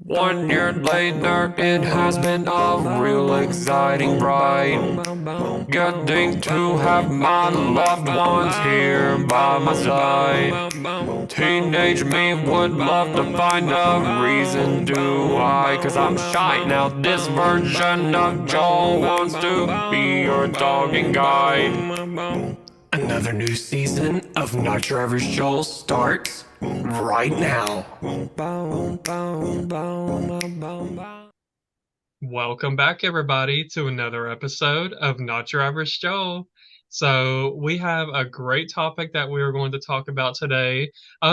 1 year later, it has been a real exciting ride. Getting to have my loved ones here by my side. Teenage me would love to find a reason to why, cause I'm shy now. This version of Joel wants to be your dog and guide. Another new season of Not Your Average Joel starts right now. Welcome back, everybody, to another episode of Not Your Average Joe. So, we have a great topic that we are going to talk about today.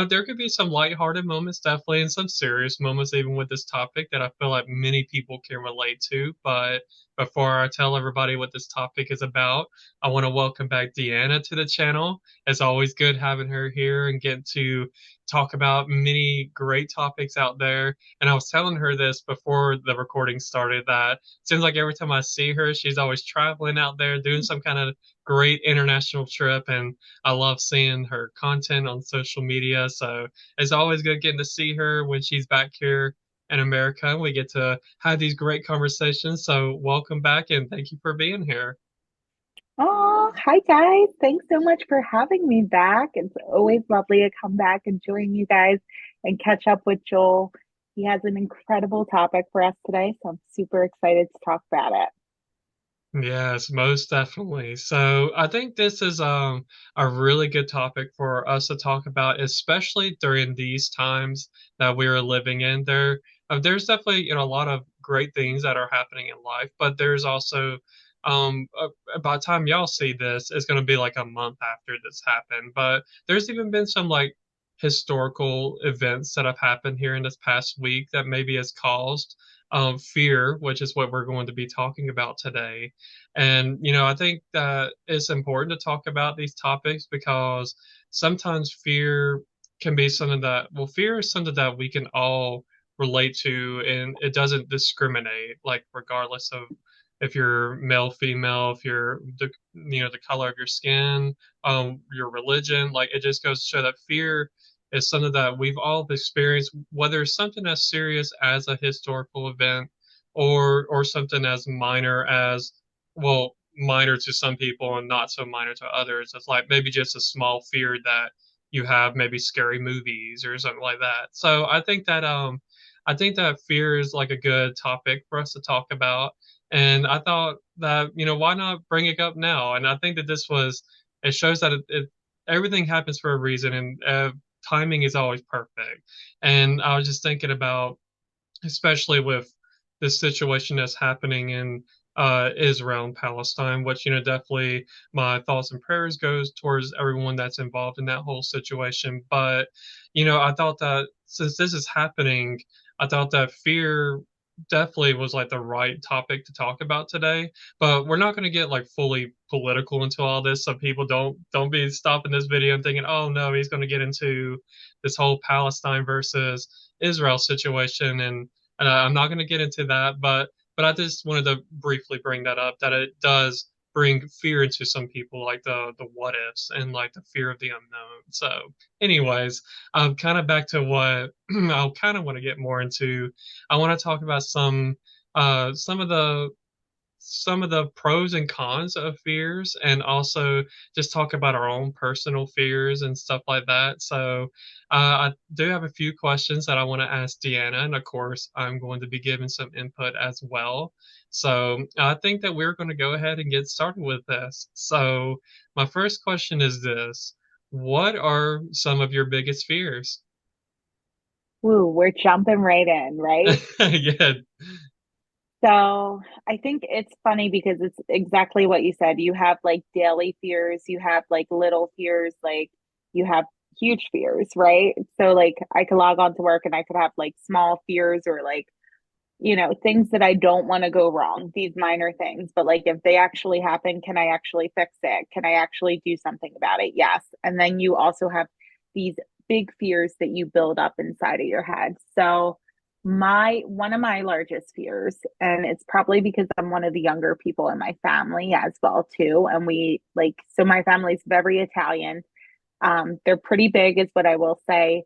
There could be some lighthearted moments, definitely, and some serious moments, even with this topic, that I feel like many people can relate to. But before I tell everybody what this topic is about, I want to welcome back DeAnna to the channel. It's always good having her here and getting to talk about many great topics out there. And I was telling her this before the recording started that it seems like every time I see her, she's always traveling out there doing some kind of great international trip. And I love seeing her content on social media. So it's always good getting to see her when she's back here in America. We get to have these great conversations. So welcome back and thank you for being here. Oh, hi guys. Thanks so much for having me back. It's always lovely to come back and join you guys and catch up with Joel. He has an incredible topic for us today, so I'm super excited to talk about it. Yes, most definitely. So I think this is a really good topic for us to talk about, especially during these times that we are living in. There's definitely a lot of great things that are happening in life, but there's also by the time y'all see this, it's going to be like a month after this happened. But there's even been some like historical events that have happened here in this past week that maybe has caused fear, which is what we're going to be talking about today. And, I think that it's important to talk about these topics because sometimes fear can be something fear is something that we can all relate to, and it doesn't discriminate, like, regardless of if you're male, female, if you're the color of your skin, your religion, like, it just goes to show that fear is something that we've all experienced, whether it's something as serious as a historical event or something as minor as, well, minor to some people and not so minor to others. It's like maybe just a small fear that you have, maybe scary movies or something like that. So I think that fear is like a good topic for us to talk about. And I thought that, why not bring it up now? And I think that it shows that everything happens for a reason, and timing is always perfect. And I was just thinking about, especially with this situation that's happening in Israel and Palestine, which, definitely my thoughts and prayers goes towards everyone that's involved in that whole situation. But, I thought that since this is happening, I thought that fear definitely was like the right topic to talk about today. But we're not going to get like fully political into all this, so people don't be stopping this video and thinking, oh no, he's going to get into this whole Palestine versus Israel situation. And I'm not going to get into that, but I just wanted to briefly bring that up, that it does bring fear into some people, like the what ifs and like the fear of the unknown. So, anyways, kind of back to what I kind of want to get more into. I want to talk about uh some of the some of the pros and cons of fears, and also just talk about our own personal fears and stuff like that. So I do have a few questions that I want to ask DeAnna, and of course I'm going to be giving some input as well. So I think that we're going to go ahead and get started with this. So my first question is this: what are some of your biggest fears? Woo, we're jumping right in, right? Yeah. So I think it's funny because it's exactly what you said. You have like daily fears, you have like little fears, like you have huge fears, right? So like I could log on to work and I could have like small fears or like things that I don't want to go wrong, these minor things. But like if they actually happen, can I actually fix it? Can I actually do something about it? Yes. And then you also have these big fears that you build up inside of your head. So my one of my largest fears, and it's probably because I'm one of the younger people in my family as well too. And we like so my family's very Italian. They're pretty big, is what I will say,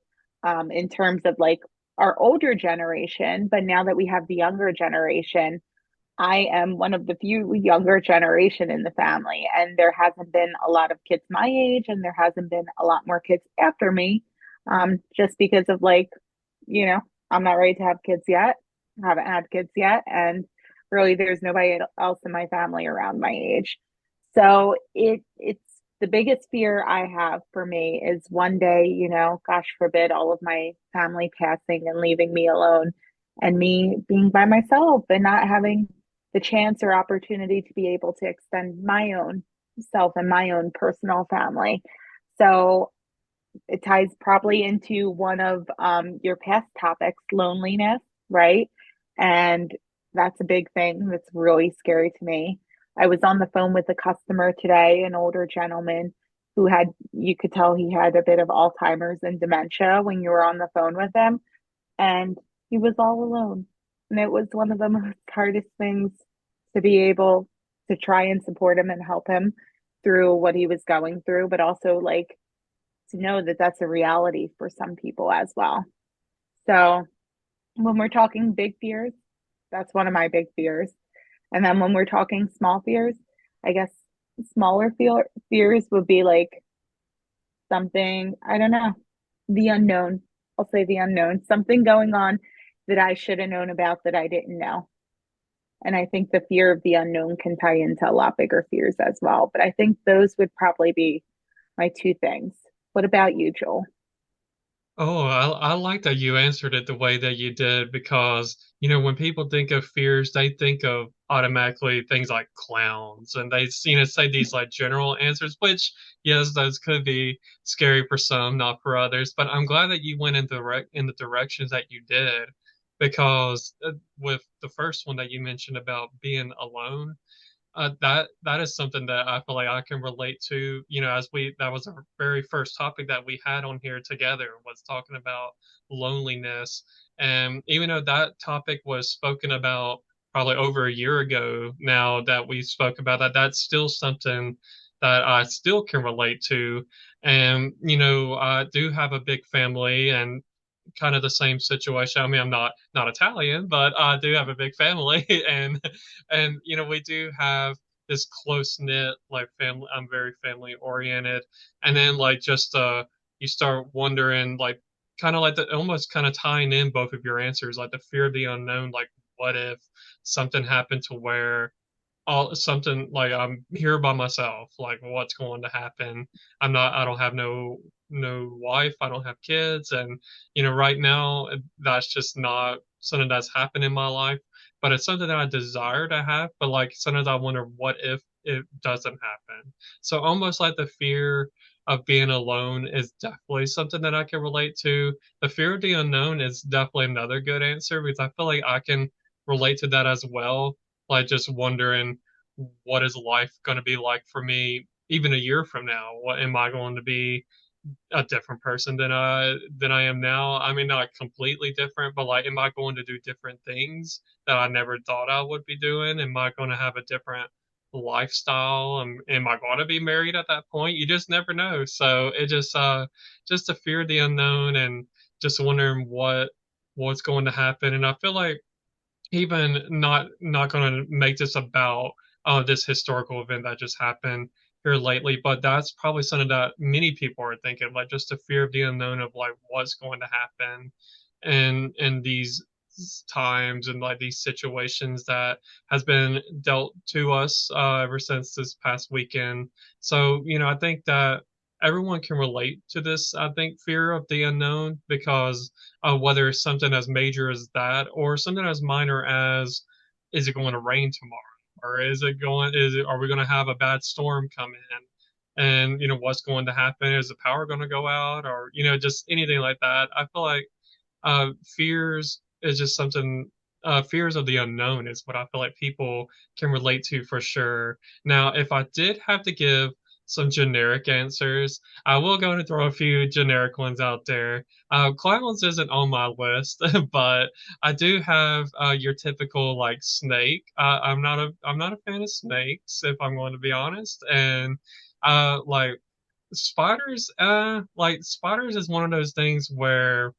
in terms of like our older generation, but now that we have the younger generation, I am one of the few younger generation in the family, and there hasn't been a lot of kids my age, and there hasn't been a lot more kids after me, just because of like, you know, I'm not ready to have kids yet. I haven't had kids yet, and really, there's nobody else in my family around my age. So it's the biggest fear I have for me is one day, gosh forbid, all of my family passing and leaving me alone and me being by myself and not having the chance or opportunity to be able to extend my own self and my own personal family. So it ties probably into one of your past topics, loneliness, right? And that's a big thing that's really scary to me. I was on the phone with a customer today, an older gentleman who had, you could tell he had a bit of Alzheimer's and dementia when you were on the phone with him, and he was all alone. And it was one of the most hardest things to be able to try and support him and help him through what he was going through, but also like to know that that's a reality for some people as well. So when we're talking big fears, that's one of my big fears. And then when we're talking small fears, I guess smaller fears would be like something, I don't know, the unknown. I'll say the unknown, something going on that I should have known about that I didn't know. And I think the fear of the unknown can tie into a lot bigger fears as well. But I think those would probably be my two things. What about you, Joel? Oh, I like that you answered it the way that you did because, when people think of fears, they think of automatically things like clowns and they, say these like general answers, which, yes, those could be scary for some, not for others. But I'm glad that you went in the directions that you did because with the first one that you mentioned about being alone, that is something that I feel like I can relate to. As that was our very first topic that we had on here together was talking about loneliness, and even though that topic was spoken about probably over a year ago now that we spoke about that, that's still something that I still can relate to. And I do have a big family, and kind of the same situation. I mean, I'm not Italian, but I do have a big family, and we do have this close knit like family. I'm very family oriented, and then like just you start wondering like kind of like the almost kind of tying in both of your answers, like the fear of the unknown. Like, what if something happened to where all something like I'm here by myself, like what's going to happen? I don't have no wife, I don't have kids, and right now that's just not something that's happened in my life, but it's something that I desire to have, but like sometimes I wonder what if it doesn't happen. So almost like the fear of being alone is definitely something that I can relate to. The fear of the unknown is definitely another good answer because I feel like I can relate to that as well, like just wondering what is life going to be like for me even a year from now? What am I going to be a different person than I am now? I mean, not completely different, but like, am I going to do different things that I never thought I would be doing? Am I going to have a different lifestyle? Am I going to be married at that point? You just never know. So it just the fear of the unknown and just wondering what's going to happen. And I feel like even not going to make this about this historical event that just happened here lately, but that's probably something that many people are thinking, like just the fear of the unknown of like what's going to happen in these times and like these situations that has been dealt to us ever since this past weekend. So, I think that everyone can relate to this, I think, fear of the unknown because whether it's something as major as that or something as minor as is it going to rain tomorrow or are we going to have a bad storm come in and what's going to happen, is the power going to go out or just anything like that. I feel like fears is just something fears of the unknown is what I feel like people can relate to for sure. Now if I did have to give some generic answers, I will go and throw a few generic ones out there. Clowns isn't on my list, but I do have your typical like snake. I'm not a fan of snakes if I'm going to be honest, and like spiders. Like spiders is one of those things where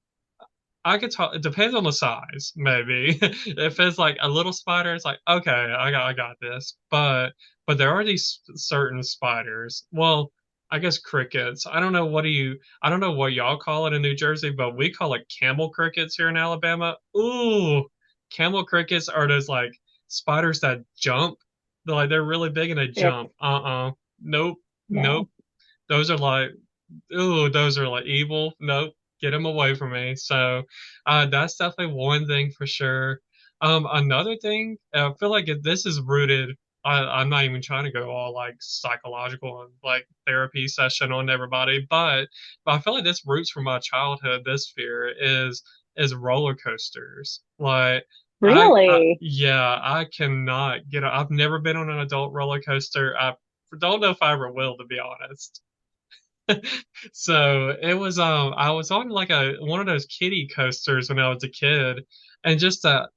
I could talk. It depends on the size, maybe. If it's like a little spider, it's like okay, I got this. But there are these certain spiders. Well, I guess crickets. I don't know what y'all call it in New Jersey, but we call it camel crickets here in Alabama. Ooh, camel crickets are those like spiders that jump. They're really big and they Ick, jump. Nope, nope. no. Those are like ooh, those are like evil. Nope, get them away from me. So, that's definitely one thing for sure. Another thing, I feel like this is rooted. I'm not even trying to go all like psychological and like therapy session on everybody, but I feel like this roots from my childhood. This fear is roller coasters. Like Really? yeah, I cannot get. I've never been on an adult roller coaster. I don't know if I ever will, to be honest. So it was I was on like a one of those kiddie coasters when I was a kid, and just the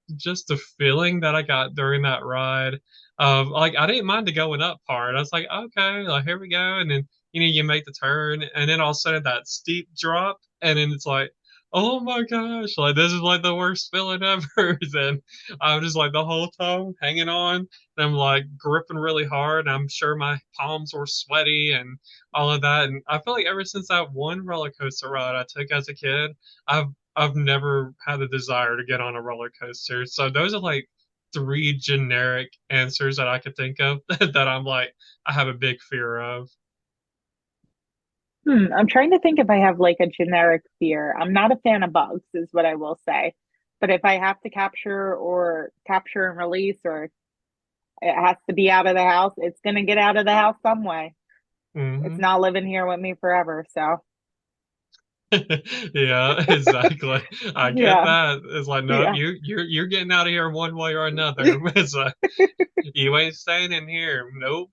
feeling that I got during that ride of like I didn't mind the going up part. I was like, okay, like here we go, and then you make the turn, and then all of a sudden that steep drop, and then it's like, oh my gosh, like this is like the worst feeling ever. And I'm just like the whole time hanging on, and I'm like gripping really hard. I'm sure my palms were sweaty and all of that. And I feel like ever since that one roller coaster ride I took as a kid, I've I've never had a desire to get on a roller coaster. So those are like three generic answers that I could think of that I'm like I have a big fear of. I'm trying to think if I have like a generic fear. I'm not a fan of bugs, is what I will say. But if I have to capture and release, or it has to be out of the house, it's gonna get out of the house some way. It's Hmm. not living here with me forever. So Yeah, exactly. I get yeah, that. It's like, nope, yeah. you're getting out of here one way or another. It's like you ain't staying in here. Nope.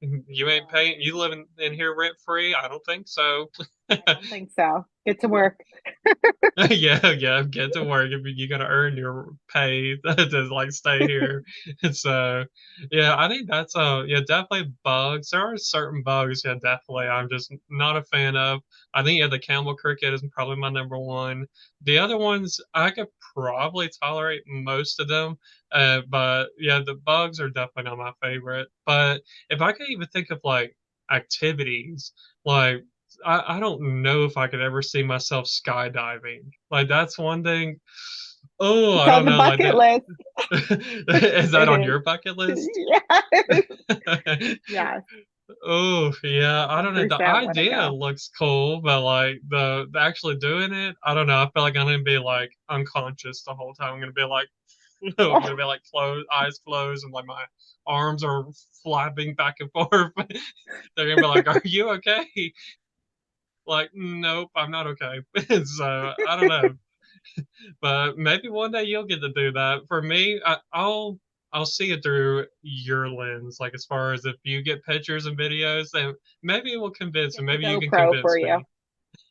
You ain't Yeah. paying. You living in here rent free? I don't think so. I don't think so. Get to work. Yeah, yeah, get to work. You gotta earn your pay to like stay here. And so, yeah, I think that's yeah, definitely bugs. There are certain bugs, yeah, definitely. I'm just not a fan of. I think yeah, the camel cricket is probably my number one. The other ones I could probably tolerate most of them, but yeah, the bugs are definitely not my favorite. But if I could even think of like activities, like I don't know if I could ever see myself skydiving. Like that's one thing. Oh, It's I on don't the know. Like bucket that. list. Is that It on is. your bucket list? Yes. Yes. Oh, yeah. I don't know. The 100% want to idea go. looks cool, but like the actually doing it, I don't know. I feel like I'm gonna be like unconscious the whole time. I'm gonna be like, I'm gonna be like closed, eyes closed, and like my arms are flapping back and forth. They're gonna be like, "Are you okay?" Like, nope, I'm not okay. So I don't know, but maybe one day you'll get to do that. For me, I'll see it through your lens. Like as far as if you get pictures and videos, then maybe it will convince me. Get the Maybe you can GoPro for convince you. me.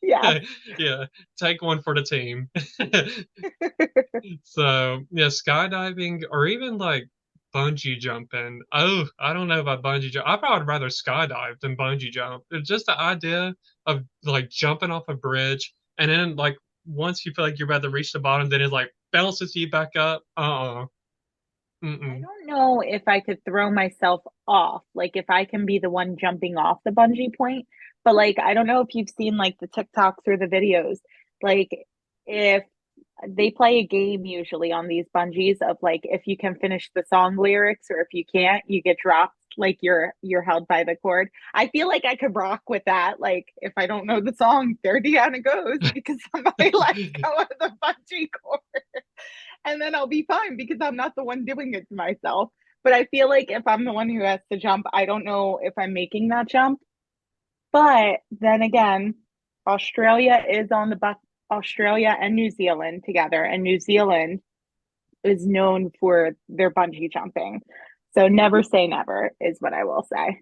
Yes. Yeah, take one for the team. So yeah, skydiving or even like bungee jumping. Oh, I don't know about bungee jump. I probably would rather skydive than bungee jump. It's just the idea of like jumping off a bridge and then like once you feel like you're about to reach the bottom, then it like bounces you back up. I Mm-mm. don't know if I could throw myself off, like if I can be the one jumping off the bungee point, but like I don't know if you've seen like the TikToks or the videos. Like if they play a game usually on these bungees of like if you can finish the song lyrics or if you can't, you get dropped like you're held by the cord. I feel like I could rock with that. Like if I don't know the song, there Deanna goes because somebody let go of the bungee cord and then I'll be fine because I'm not the one doing it to myself. But I feel like if I'm the one who has to jump, I don't know if I'm making that jump. But then again, Australia is on the Australia and New Zealand together, and New Zealand is known for their bungee jumping. So never say never is what I will say.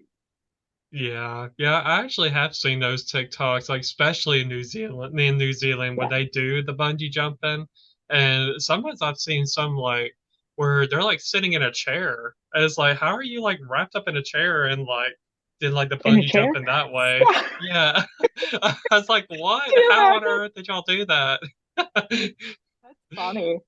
Yeah, yeah, I actually have seen those TikToks, like especially in New Zealand, where Yeah. they do the bungee jumping, and sometimes I've seen some like where they're like sitting in a chair. And it's like, how are you like wrapped up in a chair and like did like the In a bungee chair? jumping that way? Yeah. Yeah, I was like, what? Can you How on imagine? earth did y'all do that? That's funny.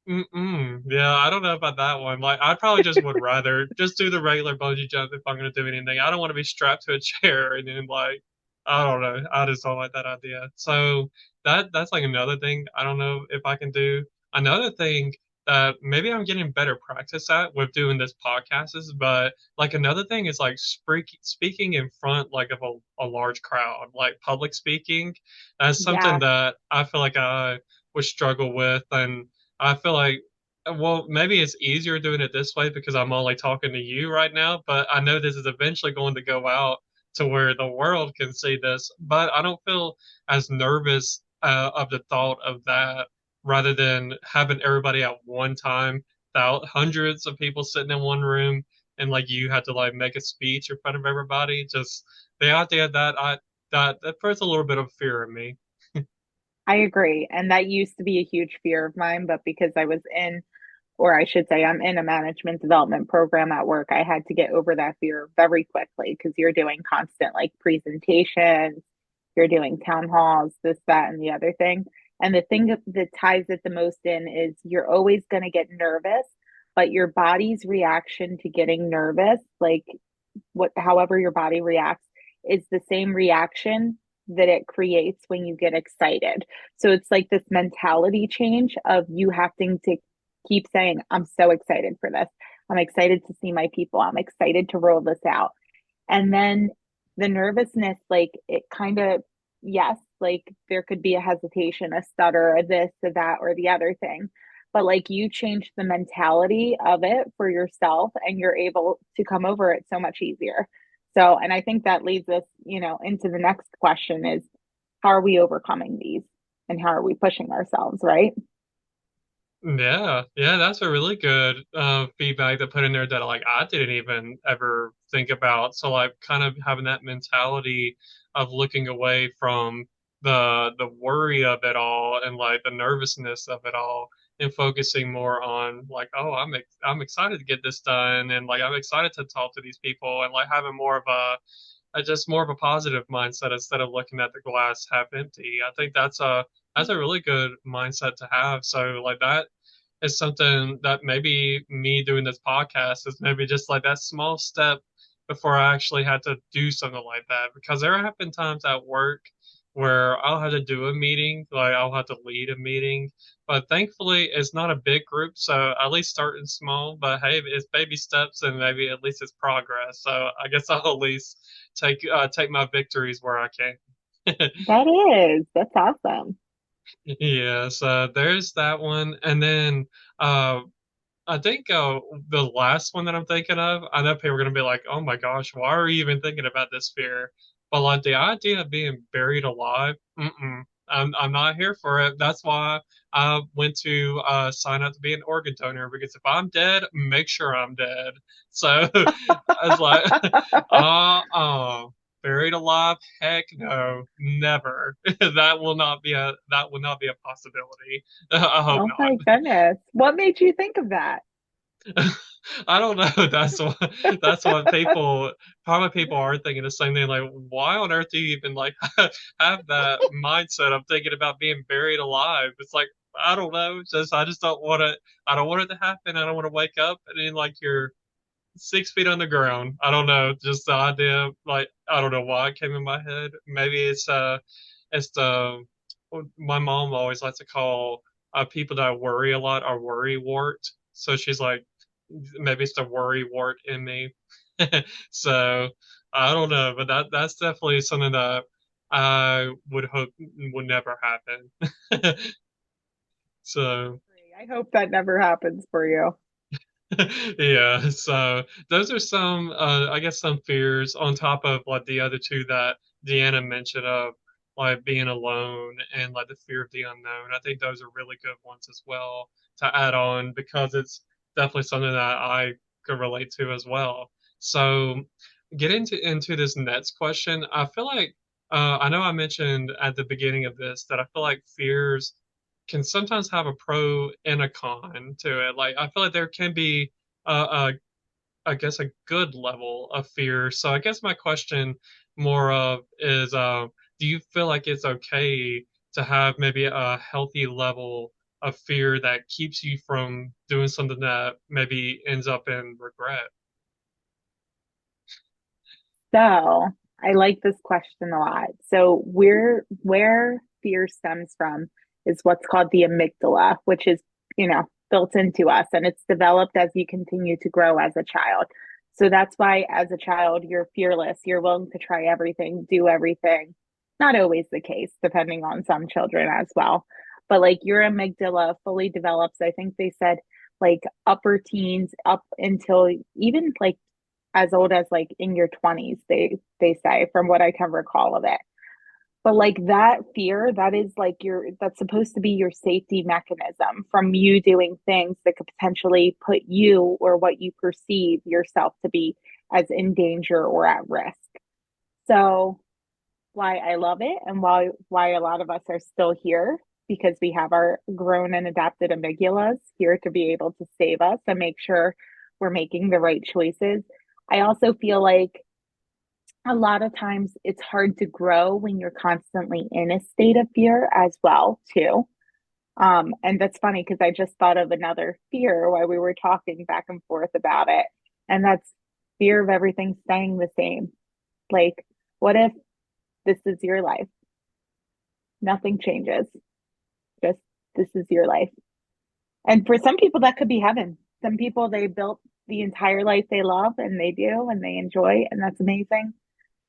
Mm-mm. Yeah, I don't know about that one. Like, I probably just would rather just do the regular bungee jump if I'm gonna do anything. I don't want to be strapped to a chair and then like, I don't know. I just don't like that idea. So that's like another thing. I don't know if I can do. Another thing that maybe I'm getting better practice at with doing this podcast is, but like another thing is like speaking in front like of a large crowd, like public speaking. That's something Yes. that I feel like I would struggle with, and I feel like, well, maybe it's easier doing it this way because I'm only talking to you right now, but I know this is eventually going to go out to where the world can see this. But I don't feel as nervous of the thought of that rather than having everybody at one time, without hundreds of people sitting in one room and like you had to like make a speech in front of everybody. Just the idea that that puts a little bit of fear in me. I agree. And that used to be a huge fear of mine, but because I was in, or I should say, I'm in a management development program at work, I had to get over that fear very quickly because you're doing constant like presentations, you're doing town halls, this, that, and the other thing. And the thing that ties it the most in is you're always going to get nervous, but your body's reaction to getting nervous, like however your body reacts, is the same reaction that it creates when you get excited. So it's like this mentality change of you having to keep saying, I'm so excited for this. I'm excited to see my people. I'm excited to roll this out. And then the nervousness, like it kind of, yes, like there could be a hesitation, a stutter, a this, a that, or the other thing. But like you change the mentality of it for yourself and you're able to come over it so much easier. So, and I think that leads us, into the next question is how are we overcoming these and how are we pushing ourselves, right? Yeah, yeah, that's a really good feedback to put in there that like I didn't even ever think about. So like kind of having that mentality of looking away from the worry of it all and like the nervousness of it all and focusing more on like, oh, I'm excited to get this done and like I'm excited to talk to these people and like having more of a just more of a positive mindset instead of looking at the glass half empty. I think that's a really good mindset to have. So like that is something that maybe me doing this podcast is maybe just like that small step before I actually had to do something like that. Because there have been times at work where I'll have to do a meeting, like I'll have to lead a meeting. But thankfully, it's not a big group, so at least starting small. But hey, it's baby steps, and maybe at least it's progress. So I guess I'll at least take my victories where I can. That's awesome. Yeah, so there's that one, and then uh, I think the last one that I'm thinking of, I know people are gonna be like, "Oh my gosh, why are you even thinking about this fear?" But like the idea of being buried alive, I'm not here for it. That's why I went to sign up to be an organ donor because if I'm dead, make sure I'm dead. So I was like, buried alive? Heck no, never. That will not be a possibility. I hope Oh not. my goodness. What made you think of that? I don't know. That's what probably people are thinking the same thing. Like, why on earth do you even like have that mindset of thinking about being buried alive? It's like I don't know. Just I just don't want to. I don't want it to happen. I don't want to wake up and then like you're 6 feet on the ground. I don't know. Just the idea. Like I don't know why it came in my head. Maybe it's the my mom always likes to call people that worry a lot are worry wart. So she's like maybe it's the worry wart in me. So I don't know, but that's definitely something that I would hope would never happen. So I hope that never happens for you. yeah, so those are some I guess some fears on top of like the other two that Deanna mentioned of like being alone and like the fear of the unknown. I think those are really good ones as well to add on because it's definitely something that I could relate to as well. So get into this next question. I feel like I know I mentioned at the beginning of this that I feel like fears can sometimes have a pro and a con to it. Like I feel like there can be a I guess a good level of fear. So I guess my question more of is do you feel like it's okay to have maybe a healthy level of fear that keeps you from doing something that maybe ends up in regret? So I like this question a lot. So where fear stems from is what's called the amygdala, which is, built into us, and it's developed as you continue to grow as a child. So that's why as a child you're fearless, you're willing to try everything, do everything. Not always the case, depending on some children as well. But like your amygdala fully develops, I think they said like upper teens up until even like as old as like in your 20s, they say, from what I can recall of it. But like that fear, that is like that's supposed to be your safety mechanism from you doing things that could potentially put you or what you perceive yourself to be as in danger or at risk. So why I love it, and why a lot of us are still here, because we have our grown and adapted amygdalas here to be able to save us and make sure we're making the right choices. I also feel like a lot of times it's hard to grow when you're constantly in a state of fear as well, too. And that's funny because I just thought of another fear while we were talking back and forth about it, and that's fear of everything staying the same. Like, what if this is your life? Nothing changes. Just this is your life. And for some people, that could be heaven. Some people, they built the entire life they love and they do and they enjoy, and that's amazing.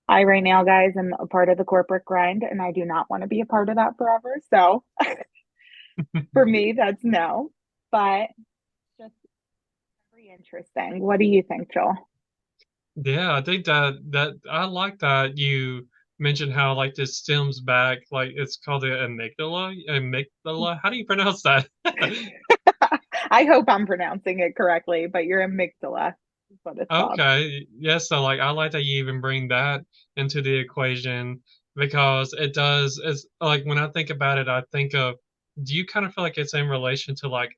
I, right now, guys, am a part of the corporate grind and I do not want to be a part of that forever. So for me, that's no. But just very interesting. What do you think, Joel? Yeah, I think that I like that you mentioned how like this stems back, like it's called the amygdala. Amygdala. How do you pronounce that? I hope I'm pronouncing it correctly, but your amygdala is what it's called. Okay, yes, so like I like that you even bring that into the equation because it does, it's like when I think about it, I think of, do you kind of feel like it's in relation to like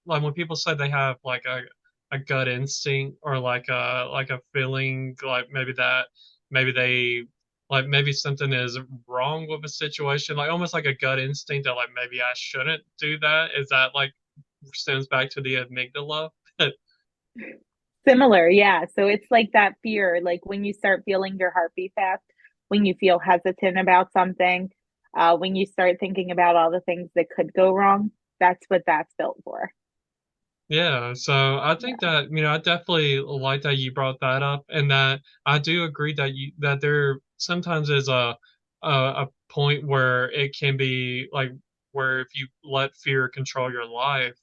when people say they have like a gut instinct or like a feeling like maybe they like maybe something is wrong with a situation, like almost like a gut instinct that like maybe I shouldn't do that. Is that like stems back to the amygdala? Similar, yeah. So it's like that fear, like when you start feeling your heartbeat fast, when you feel hesitant about something, when you start thinking about all the things that could go wrong, that's what that's built for. Yeah, so I think Yeah. that, I definitely like that you brought that up and that I do agree that that there sometimes is a point where it can be like where if you let fear control your life,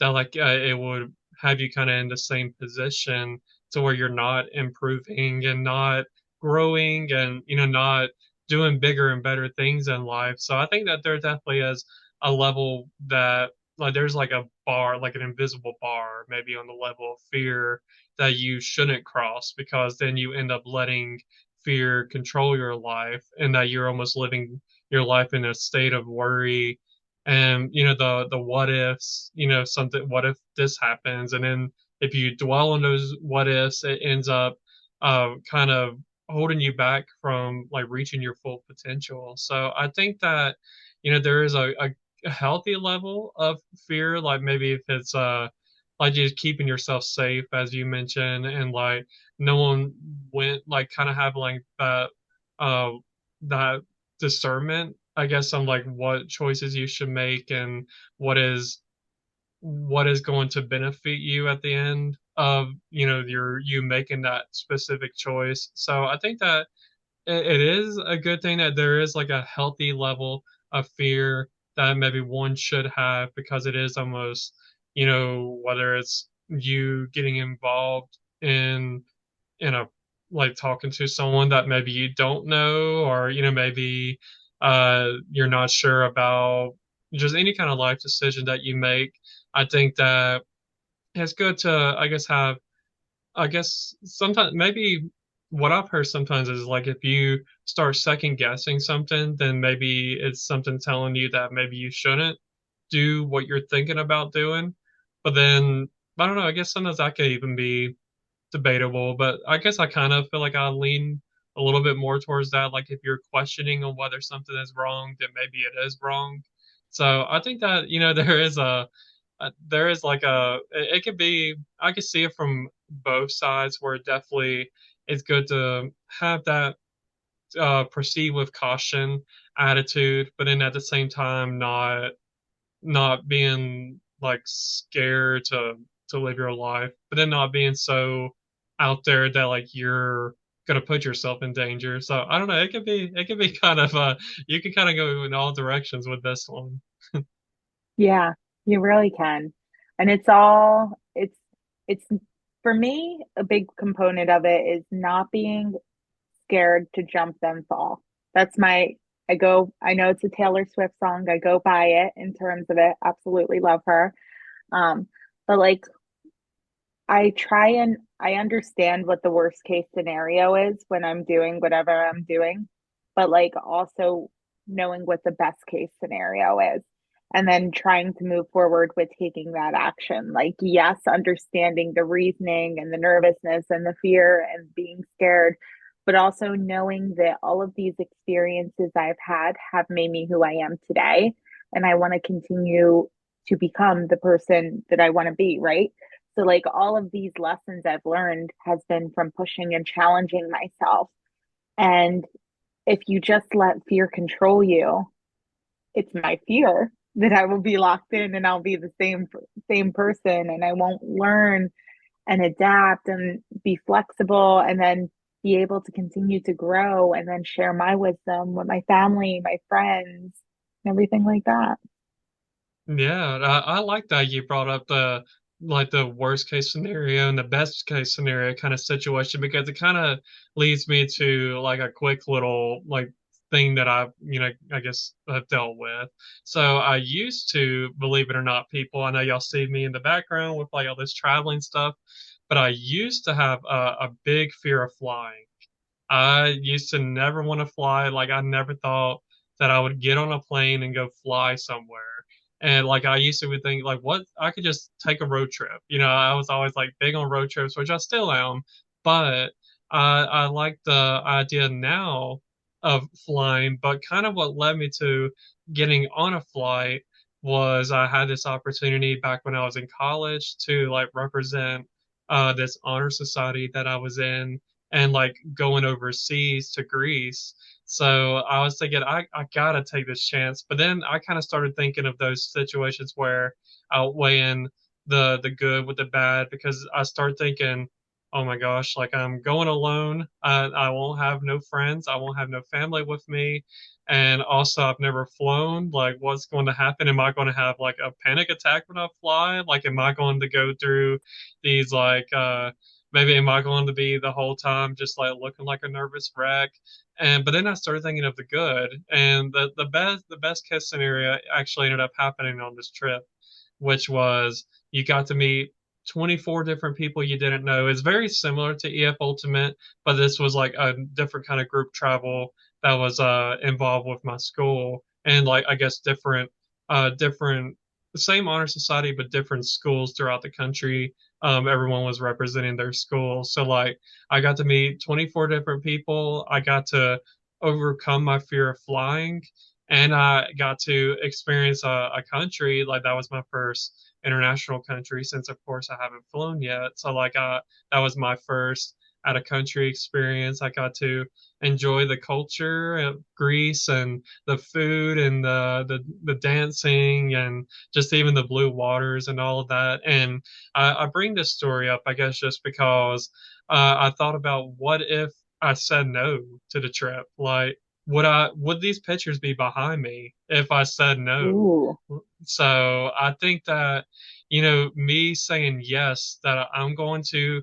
that like it would have you kind of in the same position to where you're not improving and not growing and not doing bigger and better things in life. So I think that there definitely is a level that like there's like a bar, like an invisible bar, maybe on the level of fear that you shouldn't cross because then you end up letting fear control your life and that you're almost living your life in a state of worry and the what ifs, something what if this happens and then if you dwell on those what ifs it ends up kind of holding you back from like reaching your full potential. So I think that there is a healthy level of fear, like maybe if it's like just keeping yourself safe as you mentioned and like no one went like kind of have like uh that discernment I guess on like what choices you should make and what is what is going to benefit you at the end of you making that specific choice. So I think that it is a good thing that there is like a healthy level of fear that maybe one should have because it is almost, whether it's you getting involved in a like talking to someone that maybe you don't know or maybe you're not sure about just any kind of life decision that you make. I think that it's good to I guess have I guess sometimes maybe what I've heard sometimes is like if you start second guessing something, then maybe it's something telling you that maybe you shouldn't do what you're thinking about doing. But then I don't know, I guess sometimes that could even be debatable, but I guess I kind of feel like I lean a little bit more towards that. Like if you're questioning on whether something is wrong, then maybe it is wrong. So I think that, there is like it could be, I could see it from both sides where it definitely is good to have that proceed with caution attitude, but then at the same time not being like scared to live your life, but then not being so out there that like you're gonna put yourself in danger. So I don't know. It could be kind of you can kind of go in all directions with this one. Yeah, you really can. And it's for me, a big component of it is not being scared to jump then fall. That's my, I know it's a Taylor Swift song. I go by it in terms of it. Absolutely love her. Um, but like I understand what the worst case scenario is when I'm doing whatever I'm doing, but like also knowing what the best case scenario is and then trying to move forward with taking that action. Like, yes, understanding the reasoning and the nervousness and the fear and being scared, but also knowing that all of these experiences I've had have made me who I am today. And I want to continue to become the person that I want to be, right? So like all of these lessons I've learned has been from pushing and challenging myself. And if you just let fear control you, it's my fear that I will be locked in and I'll be the same person and I won't learn and adapt and be flexible and then be able to continue to grow and then share my wisdom with my family, my friends, and everything like that. Yeah, I like that you brought up the like the worst case scenario and the best case scenario kind of situation because it kind of leads me to like a quick little like thing that I guess I've dealt with. So I used to, believe it or not, people, I know y'all see me in the background with like all this traveling stuff, but I used to have a big fear of flying. I used to never want to fly. Like I never thought that I would get on a plane and go fly somewhere. And like I used to would think like what I could just take a road trip. I was always like big on road trips, which I still am. But I like the idea now of flying. But kind of what led me to getting on a flight was I had this opportunity back when I was in college to like represent this honor society that I was in and like going overseas to Greece. So I was thinking, I gotta take this chance. But then I kind of started thinking of those situations where outweighing the good with the bad because I start thinking, oh my gosh, like I'm going alone. I won't have no friends. I won't have no family with me. And also, I've never flown. Like, what's going to happen? Am I going to have like a panic attack when I fly? Like, am I going to go through these like maybe am I going to be the whole time just like looking like a nervous wreck? But then I started thinking of the good, and the best case scenario actually ended up happening on this trip, which was you got to meet 24 different people you didn't know. It's very similar to EF Ultimate, but this was like a different kind of group travel that was involved with my school, and like I guess different the same honor society but different schools throughout the country. Everyone was representing their school. So like I got to meet 24 different people. I got to overcome my fear of flying and I got to experience a country like that was my first international country since of course I haven't flown yet. So like that was my first out of country experience. I got to enjoy the culture of Greece and the food and the dancing and just even the blue waters and all of that. And I bring this story up, I guess, just because I thought about what if I said no to the trip? Like, would these pictures be behind me if I said no? Ooh. So I think that, me saying yes, that I'm going to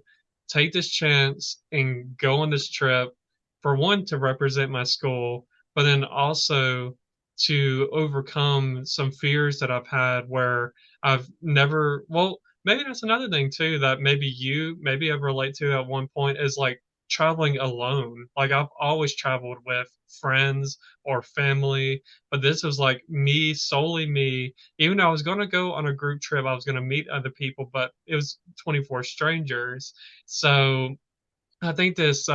take this chance and go on this trip for one, to represent my school, but then also to overcome some fears that I've had where I've never, well, maybe that's another thing too that maybe I relate to at one point is like traveling alone. Like I've always traveled with friends or family, but this was like me, solely me. Even though I was going to go on a group trip, I was going to meet other people, but it was 24 strangers. So I think this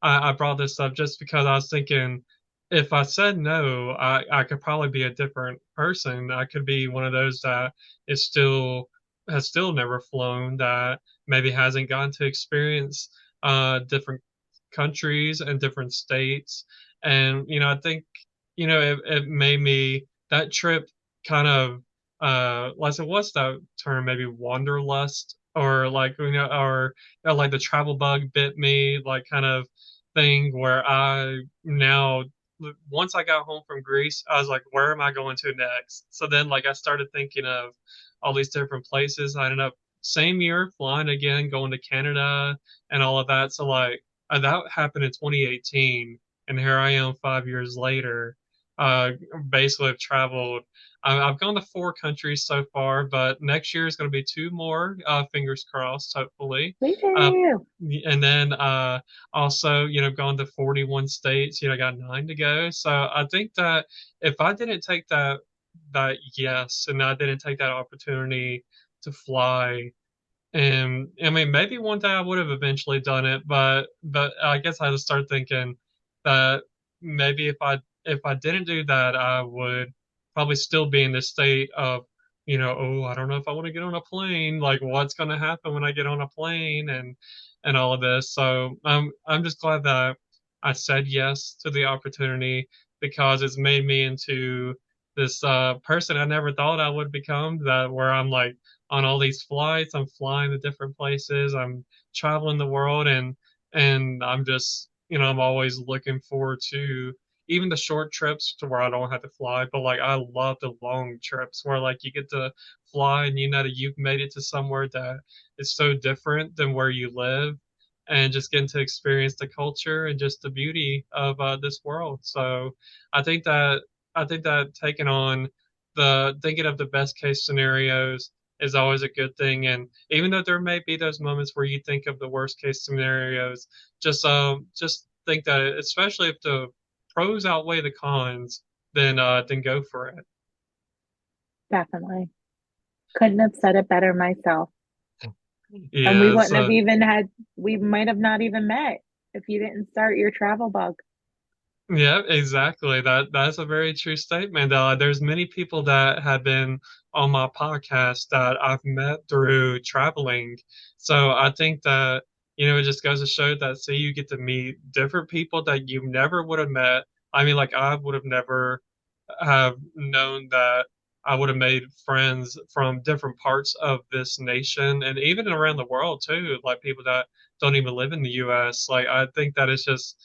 I brought this up just because I was thinking if I said no, I could probably be a different person. I could be one of those that is still has still never flown, that maybe hasn't gotten to experience different countries and different states. And I think it made me that trip kind of like what's that term, maybe wanderlust, or like like the travel bug bit me, like kind of thing where I now once I got home from Greece, I was like, where am I going to next? So then like I started thinking of all these different places. I ended up same year flying again, going to Canada and all of that. So like that happened in 2018, and here I am 5 years later. Uh, Basically, I've traveled. I've gone to 4 countries so far, but next year is going to be two more. Fingers crossed, hopefully. Uh, Woohoo! and then also, gone to 41 states. I got 9 to go. So I think that if I didn't take that yes, and I didn't take that opportunity to fly, and I mean, maybe one day I would have eventually done it, but I guess I just start thinking that maybe if I didn't do that, I would probably still be in this state of, oh, I don't know if I want to get on a plane. Like, what's going to happen when I get on a plane and all of this. So I'm just glad that I said yes to the opportunity because it's made me into this person I never thought I would become. That where I'm like on all these flights. I'm flying to different places. I'm traveling the world, and I'm just, I'm always looking forward to even the short trips to where I don't have to fly. But like I love the long trips where like you get to fly and you know that you've made it to somewhere that is so different than where you live. And just getting to experience the culture and just the beauty of this world. So I think that taking on the thinking of the best case scenarios is always a good thing. And even though there may be those moments where you think of the worst case scenarios, just think that especially if the pros outweigh the cons, then go for it. Definitely. Couldn't have said it better myself. And we Yeah, wouldn't have so even had, we might have not even met if you didn't start your travel bug. yeah, exactly. That's a very true statement. There's many people that have been on my podcast that I've met through traveling. So I think that, it just goes to show that say you get to meet different people that you never would have met. I mean, like I would have never have known that I would have made friends from different parts of this nation and even around the world too, like people that don't even live in the US. Like I think that it's just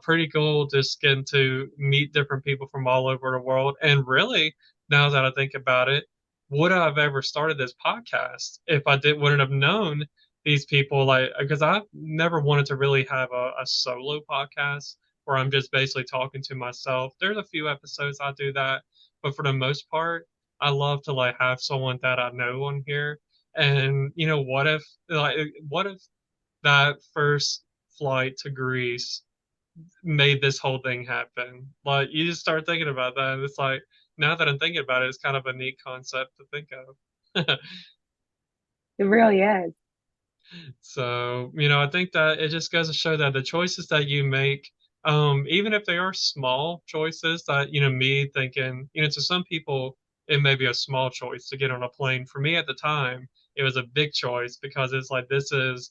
pretty cool just getting to meet different people from all over the world. And really, now that I think about it, would I have ever started this podcast if I wouldn't have known these people? Like, because I've never wanted to really have a solo podcast where I'm just basically talking to myself. There's a few episodes I do that, but for the most part, I love to like have someone that I know on here. And what if that first flight to Greece made this whole thing happen? Like you just start thinking about that, and it's like now that I'm thinking about it, it's kind of a neat concept to think of. It really is. So, I think that it just goes to show that the choices that you make, even if they are small choices that, me thinking, to some people, it may be a small choice to get on a plane. For me at the time, it was a big choice because it's like, this is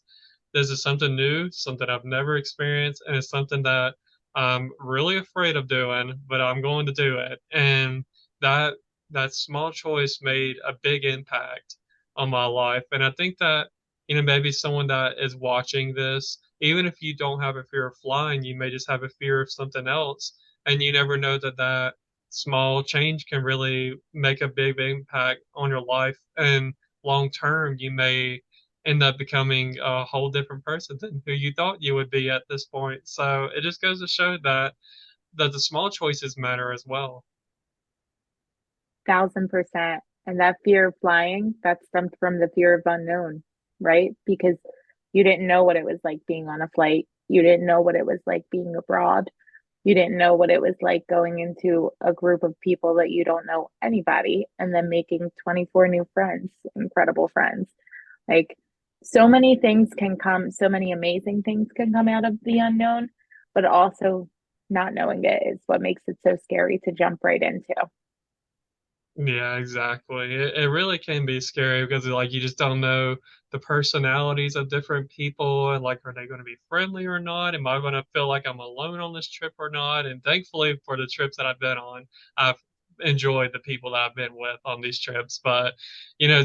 something new, something I've never experienced, and it's something that I'm really afraid of doing, but I'm going to do it. And that, that small choice made a big impact on my life. And I think that maybe someone that is watching this, even if you don't have a fear of flying, you may just have a fear of something else. And you never know that that small change can really make a big impact on your life. And long term, you may end up becoming a whole different person than who you thought you would be at this point. So it just goes to show that the small choices matter as well. 1000%. And that fear of flying, that stemmed from the fear of unknown, right? Because you didn't know what it was like being on a flight. You didn't know what it was like being abroad. You didn't know what it was like going into a group of people that you don't know anybody and then making 24 new friends, incredible friends. Like So many things can come, so many amazing things can come out of the unknown, but also not knowing it is what makes it so scary to jump right into. Yeah, exactly. It really can be scary because like you just don't know the personalities of different people and like are they going to be friendly or not? Am I going to feel like I'm alone on this trip or not? And thankfully for the trips that I've been on, I've enjoyed the people that I've been with on these trips. But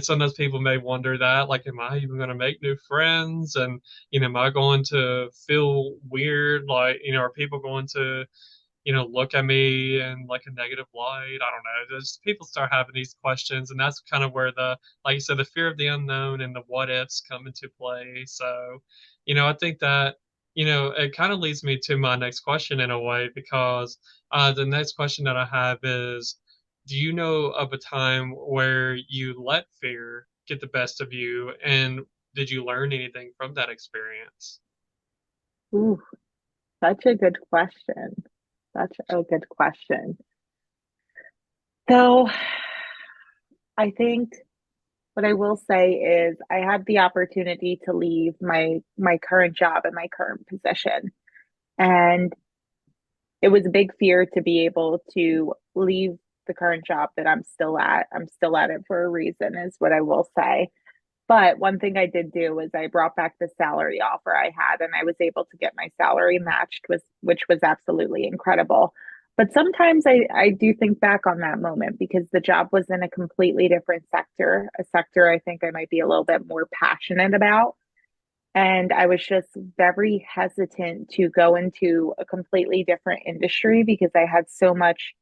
sometimes people may wonder that like, am I even going to make new friends? And am I going to feel weird? Like, are people going to look at me in like a negative light. I don't know. Just people start having these questions, and that's kind of where like you said, the fear of the unknown and the what ifs come into play. So, I think that, it kind of leads me to my next question in a way, because the next question that I have is, do you know of a time where you let fear get the best of you, and did you learn anything from that experience? Ooh, such a good question. Such a good question. So I think what I will say is I had the opportunity to leave my current job and my current position. And it was a big fear to be able to leave the current job that I'm still at. I'm still at it for a reason, is what I will say. But one thing I did do was I brought back the salary offer I had, and I was able to get my salary matched, which was absolutely incredible. But sometimes I do think back on that moment because the job was in a completely different sector, a sector I think I might be a little bit more passionate about. And I was just very hesitant to go into a completely different industry because I had so much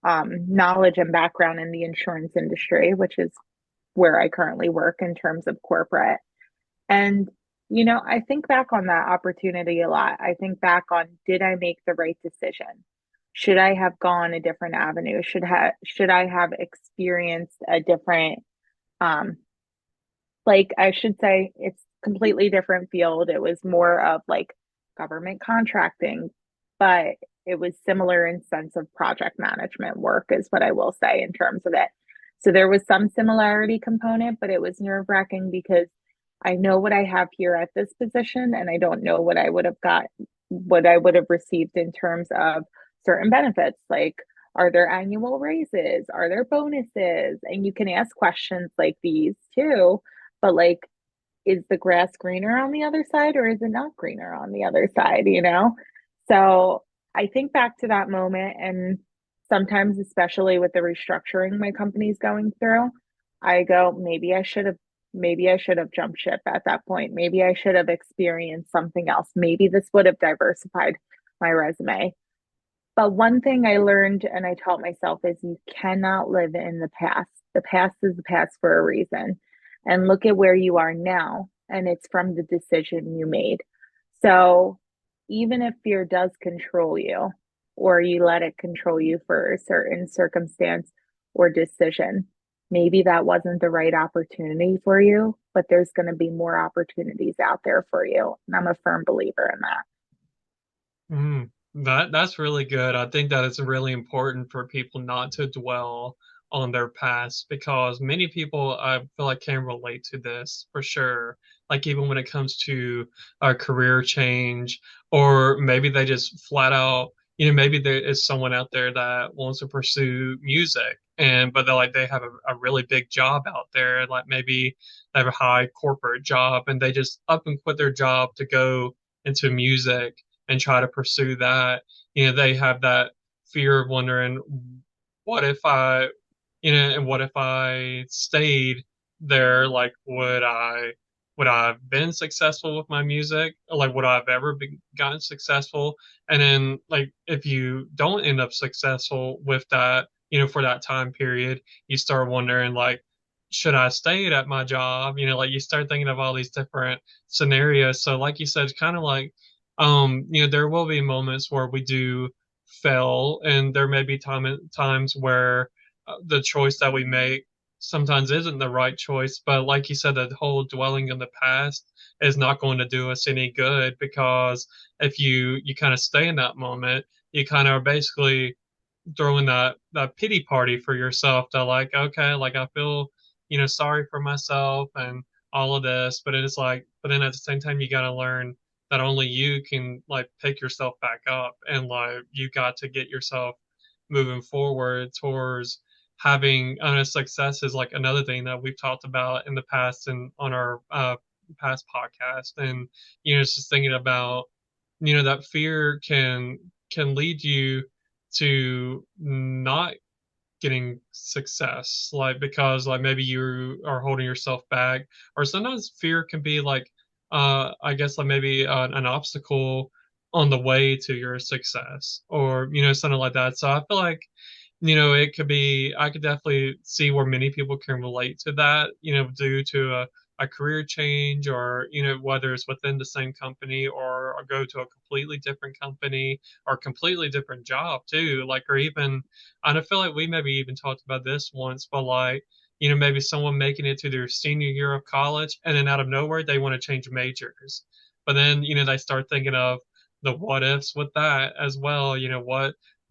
knowledge and background in the insurance industry, which is where I currently work in terms of corporate. And, I think back on that opportunity a lot. I think back on, did I make the right decision? Should I have gone a different avenue? Should I have experienced a different um like I should say it's completely different field. It was more of like government contracting, but it was similar in sense of project management work is what I will say in terms of it. So there was some similarity component, but it was nerve-wracking because I know what I have here at this position and I don't know what I would have received in terms of certain benefits. Like, are there annual raises? Are there bonuses? And you can ask questions like these too, but like, is the grass greener on the other side or is it not greener on the other side, So I think back to that moment, and sometimes, especially with the restructuring my company's going through, I go, maybe I should have jumped ship at that point. Maybe I should have experienced something else. Maybe this would have diversified my resume. But one thing I learned and I taught myself is you cannot live in the past. The past is the past for a reason. And look at where you are now, and it's from the decision you made. So even if fear does control you, or you let it control you for a certain circumstance or decision, maybe that wasn't the right opportunity for you, but there's going to be more opportunities out there for you. And I'm a firm believer in that. That's really good. I think that it's really important for people not to dwell on their past, because many people I feel like can relate to this for sure. Like even when it comes to a career change, or maybe they just flat out, maybe there is someone out there that wants to pursue music, and but they have a really big job out there, like maybe they have a high corporate job and they just up and quit their job to go into music and try to pursue that. They have that fear of wondering, what if I, and what if I stayed there? Like, would I have been successful with my music? Like, would I have ever gotten successful? And then, like, if you don't end up successful with that, for that time period, you start wondering, like, should I stay at my job? Like you start thinking of all these different scenarios. So, like you said, it's kind of like there will be moments where we do fail, and there may be times where the choice that we make sometimes isn't the right choice. But like you said, the whole dwelling in the past is not going to do us any good, because if you kind of stay in that moment, you kind of are basically throwing that pity party for yourself, to like, okay, like I feel sorry for myself, and all of this, but it's like, but then at the same time, you got to learn that only you can like pick yourself back up, and like you got to get yourself moving forward towards having success is like another thing that we've talked about in the past and on our past podcast. And it's just thinking about that fear can lead you to not getting success, like because like maybe you are holding yourself back, or sometimes fear can be like I guess like maybe an obstacle on the way to your success, or something like that. So I feel like it could be, I could definitely see where many people can relate to that, due to a career change, or whether it's within the same company, or go to a completely different company, or completely different job too, like, or even, and I feel like we maybe even talked about this once, but like, maybe someone making it to their senior year of college, and then out of nowhere they want to change majors. But then, they start thinking of the what ifs with that as well.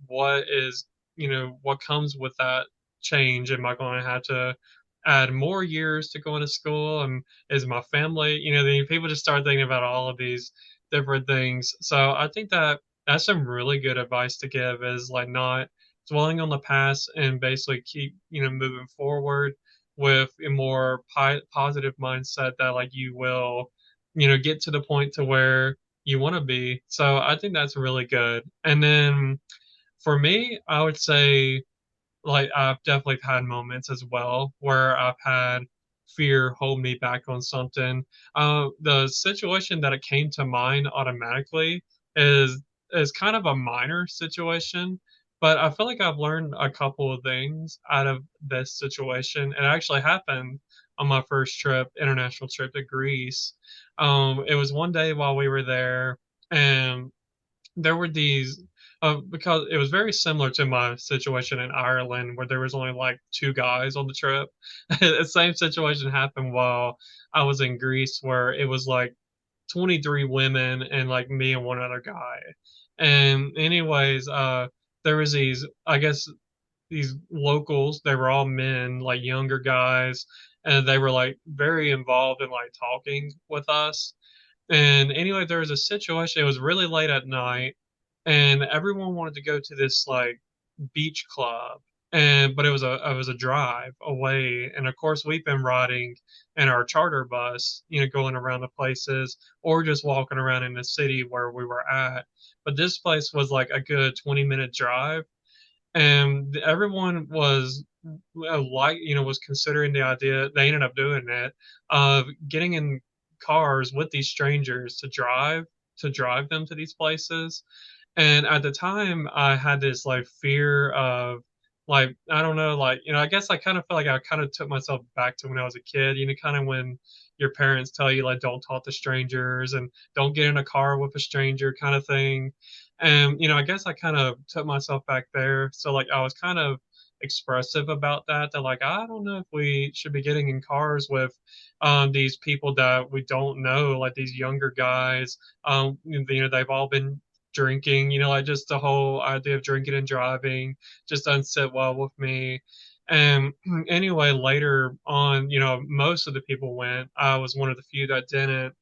What is, what comes with that change? Am I going to have to add more years to going to school? And is my family, then people just start thinking about all of these different things. So I think that that's some really good advice to give, is like not dwelling on the past, and basically keep moving forward with a more positive mindset, that like you will get to the point to where you want to be. So I think that's really good. And then for me, I would say, like, I've definitely had moments as well where I've had fear hold me back on something. The situation that it came to mind automatically is kind of a minor situation, but I feel like I've learned a couple of things out of this situation. It actually happened on my first trip, international trip to Greece. It was one day while we were there, and there were these, because it was very similar to my situation in Ireland, where there was only like two guys on the trip. The same situation happened while I was in Greece, where it was like 23 women and like me and one other guy. And anyways, there was these, I guess, these locals, they were all men, like younger guys, and they were like very involved in like talking with us. And anyway, there was a situation. It was really late at night, and everyone wanted to go to this like beach club, and but it was a drive away. And of course, we've been riding in our charter bus, going around the places, or just walking around in the city where we were at. But this place was like a good 20-minute drive, and everyone was like, was considering the idea. They ended up doing it, of getting in cars with these strangers to drive them to these places. And at the time, I had this like fear of, like, I don't know, like, I guess I kind of feel like I kind of took myself back to when I was a kid, kind of when your parents tell you like don't talk to strangers and don't get in a car with a stranger, kind of thing. And I guess I kind of took myself back there. So like I was kind of expressive about that, that like I don't know if we should be getting in cars with these people that we don't know, like these younger guys. They've all been drinking, like just the whole idea of drinking and driving just doesn't sit well with me. And anyway, later on, most of the people went. I was one of the few that didn't.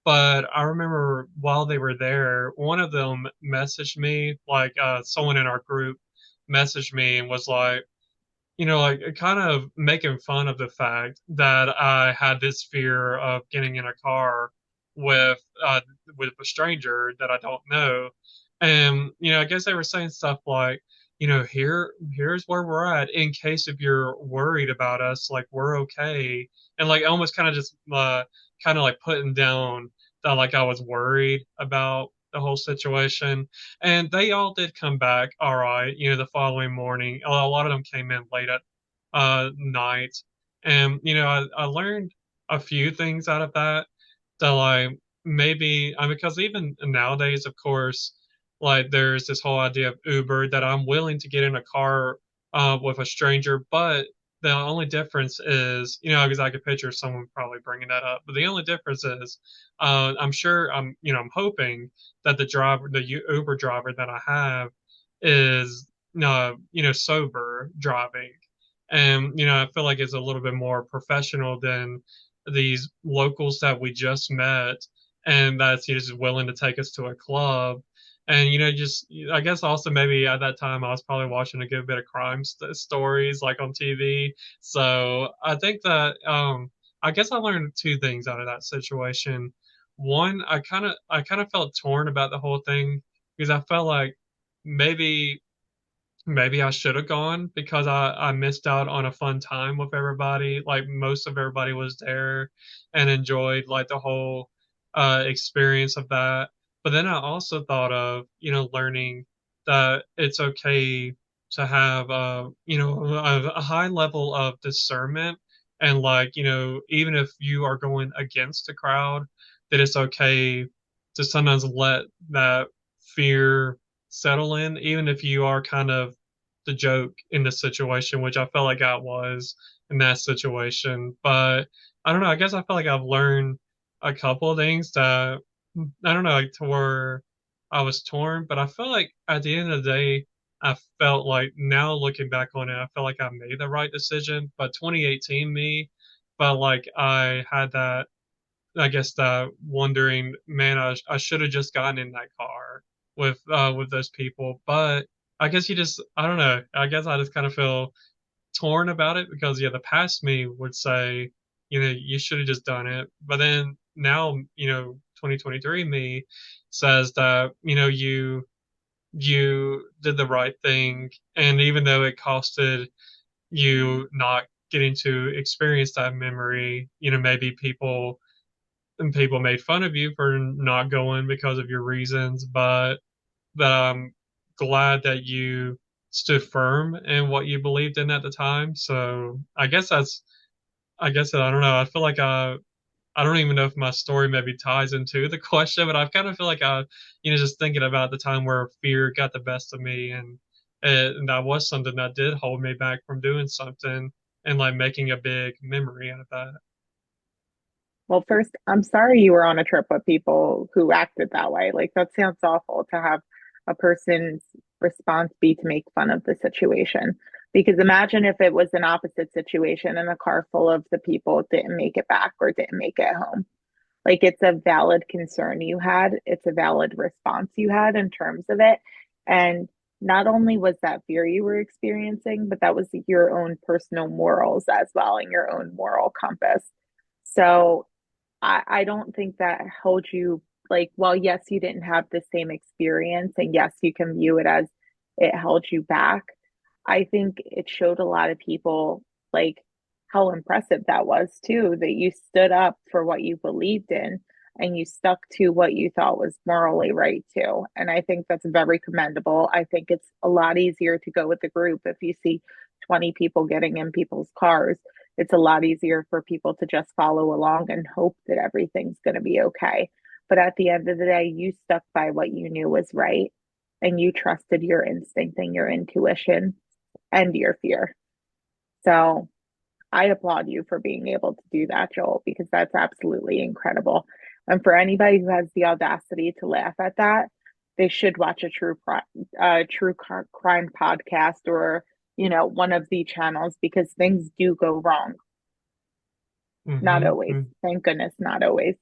But I remember while they were there, one of them messaged me, like someone in our group messaged me and was like, like kind of making fun of the fact that I had this fear of getting in a car with uh, with a stranger that I don't know. And I guess they were saying stuff like, here's where we're at in case if you're worried about us, like we're okay. And like almost kind of just kind of like putting down that like I was worried about the whole situation. And they all did come back all right, the following morning. A lot of them came in late at night. And I learned a few things out of that, that like maybe, because even nowadays, of course, like there's this whole idea of Uber, that I'm willing to get in a car with a stranger, but the only difference is, because I could picture someone probably bringing that up, but the only difference is, I'm sure, I'm hoping that the Uber driver that I have is, sober driving. And, I feel like it's a little bit more professional than these locals that we just met, and that's he's willing to take us to a club. And just I guess also maybe at that time I was probably watching a good bit of crime stories like on TV. So I think that I guess I learned two things out of that situation. One, I kind of felt torn about the whole thing because I felt like maybe maybe I should have gone because I missed out on a fun time with everybody. Like most of everybody was there and enjoyed like the whole experience of that. But then I also thought of, learning that it's okay to have a high level of discernment, and like, even if you are going against the crowd, that it's okay to sometimes let that fear settle in, even if you are kind of the joke in the situation, which I felt like I was in that situation. But I don't know. I guess I feel like I've learned a couple of things that I don't know, like to where I was torn. But I felt like at the end of the day, I felt like now looking back on it, I felt like I made the right decision. But 2018 me felt like I had that, I guess, that wondering, man, I should have just gotten in that car with those people. But I guess I don't know. I guess I just kind of feel torn about it because yeah, the past me would say, you should have just done it. But then now, 2023 me says that, you did the right thing, and even though it costed you not getting to experience that memory, maybe people made fun of you for not going because of your reasons, but that I'm glad that you stood firm in what you believed in at the time. So I guess I don't know. I feel like I don't even know if my story maybe ties into the question, but I kind of feel like just thinking about the time where fear got the best of me, and that was something that did hold me back from doing something and like making a big memory out of that. Well, first, I'm sorry you were on a trip with people who acted that way. Like, that sounds awful to have a person's response be to make fun of the situation. Because imagine if it was an opposite situation and a car full of the people didn't make it back or didn't make it home. Like, it's a valid concern you had, it's a valid response you had in terms of it. And not only was that fear you were experiencing, but that was your own personal morals as well and your own moral compass. So I don't think that held you like, well, yes, you didn't have the same experience, and yes, you can view it as it held you back. I think it showed a lot of people like how impressive that was too, that you stood up for what you believed in and you stuck to what you thought was morally right too. And I think that's very commendable. I think it's a lot easier to go with the group if you see 20 people getting in people's cars. It's a lot easier for people to just follow along and hope that everything's going to be okay. But at the end of the day, you stuck by what you knew was right and you trusted your instinct and your intuition and your fear. So I applaud you for being able to do that, Joel, because that's absolutely incredible. And for anybody who has the audacity to laugh at that, they should watch a true crime podcast or one of the channels because things do go wrong. Not Hmm. always, thank goodness, not always,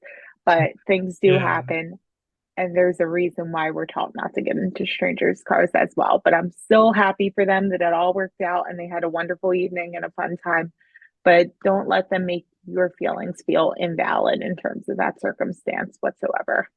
but things do Yeah. happen. And there's a reason why we're taught not to get into strangers' cars as well. But I'm so happy for them that it all worked out and they had a wonderful evening and a fun time. But don't let them make your feelings feel invalid in terms of that circumstance whatsoever.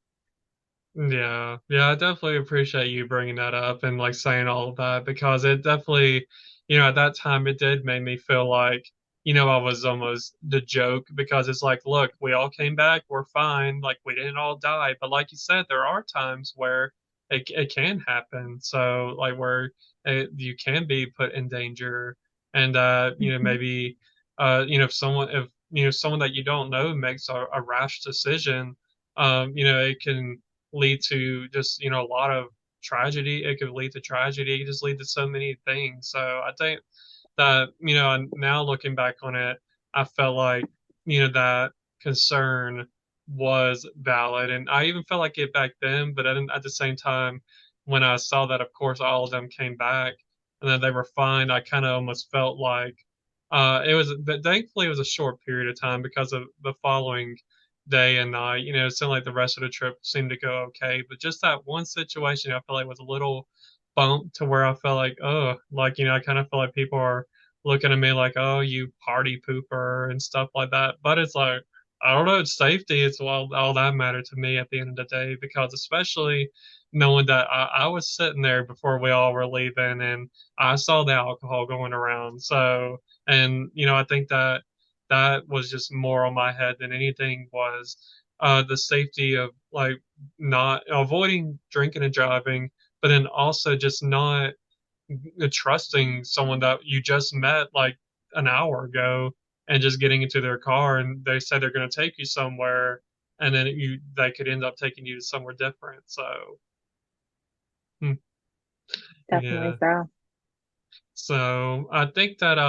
Yeah, yeah, I definitely appreciate you bringing that up and like saying all of that because it definitely, at that time it did make me feel like, I was almost the joke because it's like, look, we all came back, we're fine, like we didn't all die. But like you said, there are times where it can happen. So like where you can be put in danger, and Mhm. maybe if someone that you don't know makes a rash decision, it can lead to just a lot of tragedy. It could lead to tragedy. It could just lead to so many things. So I think that now looking back on it, I felt like that concern was valid, and I even felt like it back then. But then at the same time, when I saw that, of course, all of them came back and that they were fine, I kind of almost felt like It was, but thankfully it was a short period of time because of the following day and night. You know, it seemed like the rest of the trip seemed to go okay, but just that one situation I feel like was a little bump to where I felt like, oh, like, you know, I kind of feel like people are looking at me like, oh, you party pooper and stuff like that. But it's like, I don't know, it's safety. It's all that mattered to me at the end of the day, because especially knowing that I was sitting there before we all were leaving and I saw the alcohol going around. So, and you know, I think that that was just more on my head than anything was the safety of like not avoiding drinking and driving, but then also just not trusting someone that you just met like an hour ago and just getting into their car and they say they're going to take you somewhere, and then you they could end up taking you to somewhere different. So hmm, Definitely yeah. so. So I think that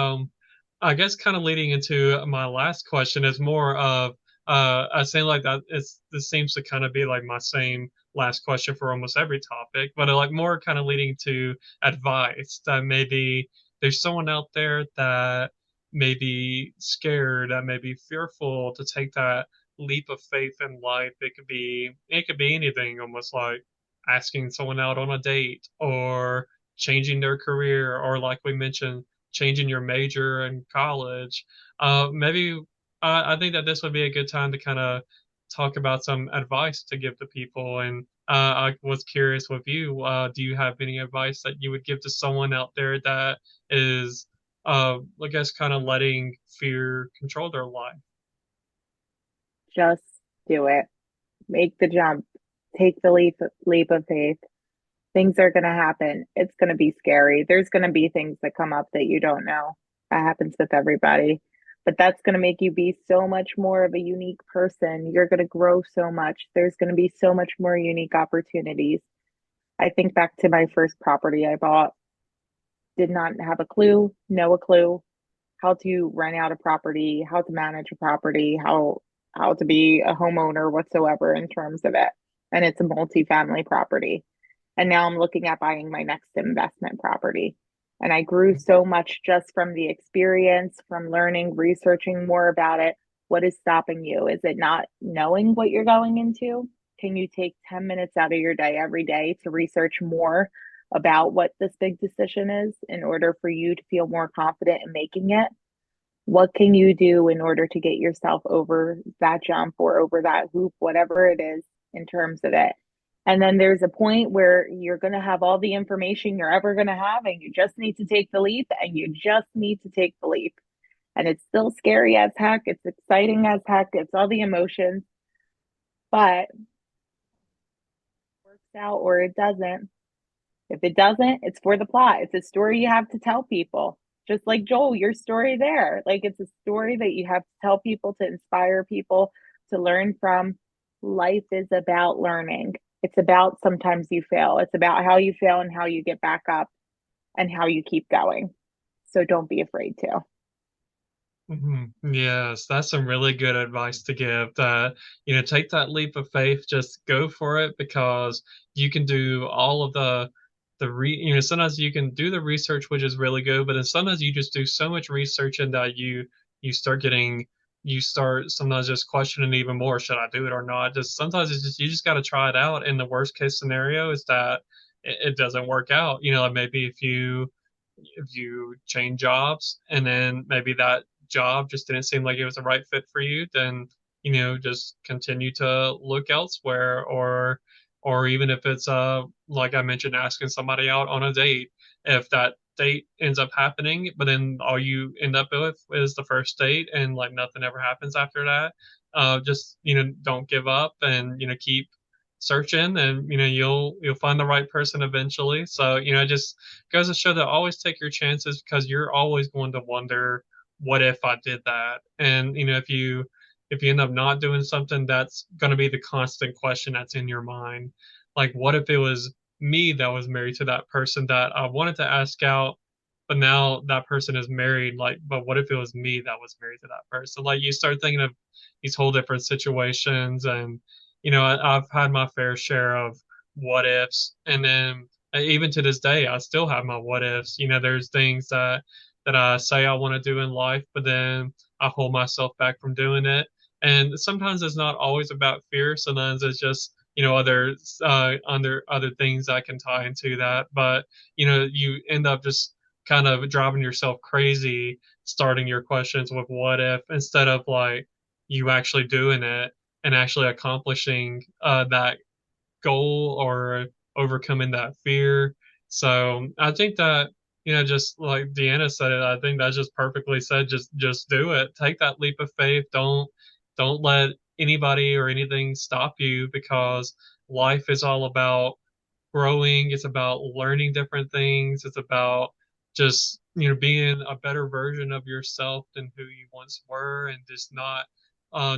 I guess kind of leading into my last question is more of I say like that it's this seems to kind of be like my same last question for almost every topic, but like more kind of leading to advice that maybe there's someone out there that may be scared, that may be fearful to take that leap of faith in life. It could be anything, almost like asking someone out on a date or changing their career, or like we mentioned, changing your major in college. Maybe I think that this would be a good time to kind of talk about some advice to give to people. And I was curious with you, do you have any advice that you would give to someone out there that is, I guess, kind of letting fear control their life? Just do it. Make the jump. Take the leap of faith. Things are going to happen. It's going to be scary. There's going to be things that come up that you don't know. That happens with everybody. But that's going to make you be so much more of a unique person. You're going to grow so much. There's going to be so much more unique opportunities. I think back to my first property I bought, did not have a clue, know a clue how to rent out a property, how to manage a property, how to be a homeowner whatsoever in terms of it. And it's a multi-family property. And now I'm looking at buying my next investment property. And I grew so much just from the experience, from learning, researching more about it. What is stopping you? Is it not knowing what you're going into? Can you take 10 minutes out of your day every day to research more about what this big decision is in order for you to feel more confident in making it? What can you do in order to get yourself over that jump or over that hoop, whatever it is in terms of it? And then there's a point where you're going to have all the information you're ever going to have, and you just need to take the leap, and you just need to take the leap. And it's still scary as heck. It's exciting as heck. It's all the emotions, but it works out or it doesn't. If it doesn't, it's for the plot. It's a story you have to tell people. Just like Joel, your story there. Like it's a story that you have to tell people to inspire people to learn from. Life is about learning. It's about sometimes you fail. It's about how you fail and how you get back up and how you keep going. So don't be afraid to. Yes, that's some really good advice to give. That, you know, take that leap of faith, just go for it, because you can do all of you know, sometimes you can do the research, which is really good, but then sometimes you just do so much research and that you start getting you start sometimes just questioning even more, should I do it or not? Just sometimes it's just you just got to try it out. And the worst case scenario is that it doesn't work out. You know, like maybe if you change jobs and then maybe that job just didn't seem like it was the right fit for you, then you know just continue to look elsewhere. Or even if it's like I mentioned, asking somebody out on a date, if that date ends up happening but then all you end up with is the first date and like nothing ever happens after that, just you know don't give up and you know keep searching, and you know you'll find the right person eventually. So you know it just goes to show that always take your chances, because you're always going to wonder, what if I did that? And you know if you end up not doing something, that's going to be the constant question that's in your mind. Like, what if it was me that was married to that person that I wanted to ask out, but now that person is married? Like, but what if it was me that was married to that person? Like, you start thinking of these whole different situations. And you know I've had my fair share of what ifs, and then even to this day I still have my what ifs. You know, there's things that that I say I want to do in life, but then I hold myself back from doing it. And sometimes it's not always about fear. Sometimes it's just, other things I can tie into that. But you end up just kind of driving yourself crazy, starting your questions with what if instead of like you actually doing it and actually accomplishing that goal or overcoming that fear. So I think that, just like DeAnna said it, I think that's just perfectly said. Just do it. Take that leap of faith. Don't let anybody or anything stop you, because life is all about growing. It's about learning different things. It's about just, being a better version of yourself than who you once were, and just not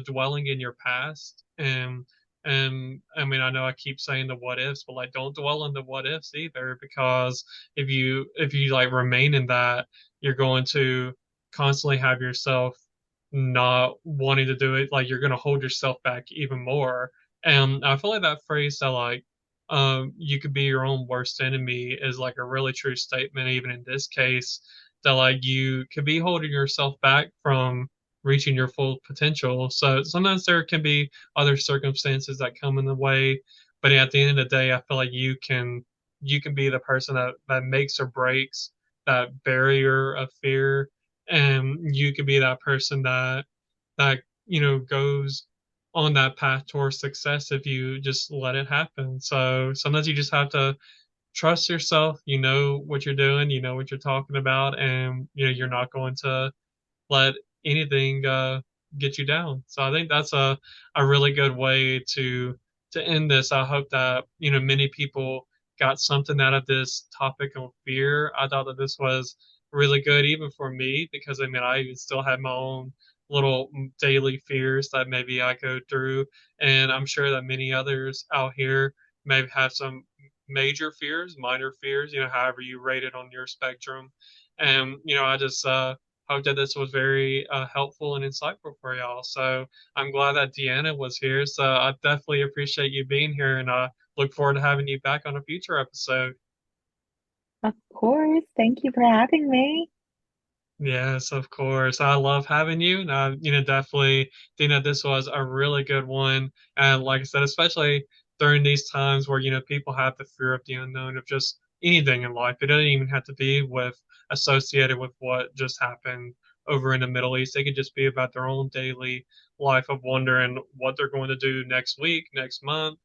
dwelling in your past. And I mean, I know I keep saying the what ifs, but like, don't dwell on the what ifs either, because if you like remain in that, you're going to constantly have yourself not wanting to do it. Like, you're going to hold yourself back even more. And I feel like that phrase that like you could be your own worst enemy is like a really true statement, even in this case, that like you could be holding yourself back from reaching your full potential. So sometimes there can be other circumstances that come in the way, but at the end of the day, I feel like you can be the person that makes or breaks that barrier of fear, and you can be that person that goes on that path towards success if you just let it happen. So sometimes you just have to trust yourself. You know what you're doing, you know what you're talking about, and you're not going to let anything get you down. So I think that's a really good way to end this. I hope that many people got something out of this topic on fear. I thought that this was really good, even for me, because I mean I even still have my own little daily fears that maybe I go through, and I'm sure that many others out here may have some major fears, minor fears, however you rate it on your spectrum. And I just hope that this was very helpful and insightful for y'all. So I'm glad that DeAnna was here. So I definitely appreciate you being here, and I look forward to having you back on a future episode. Of course. Thank you for having me. Yes, of course. I love having you. And definitely, Dina, this was a really good one. And like I said, especially during these times where, people have the fear of the unknown of just anything in life. It doesn't even have to be with associated with what just happened over in the Middle East. It could just be about their own daily life of wondering what they're going to do next week, next month.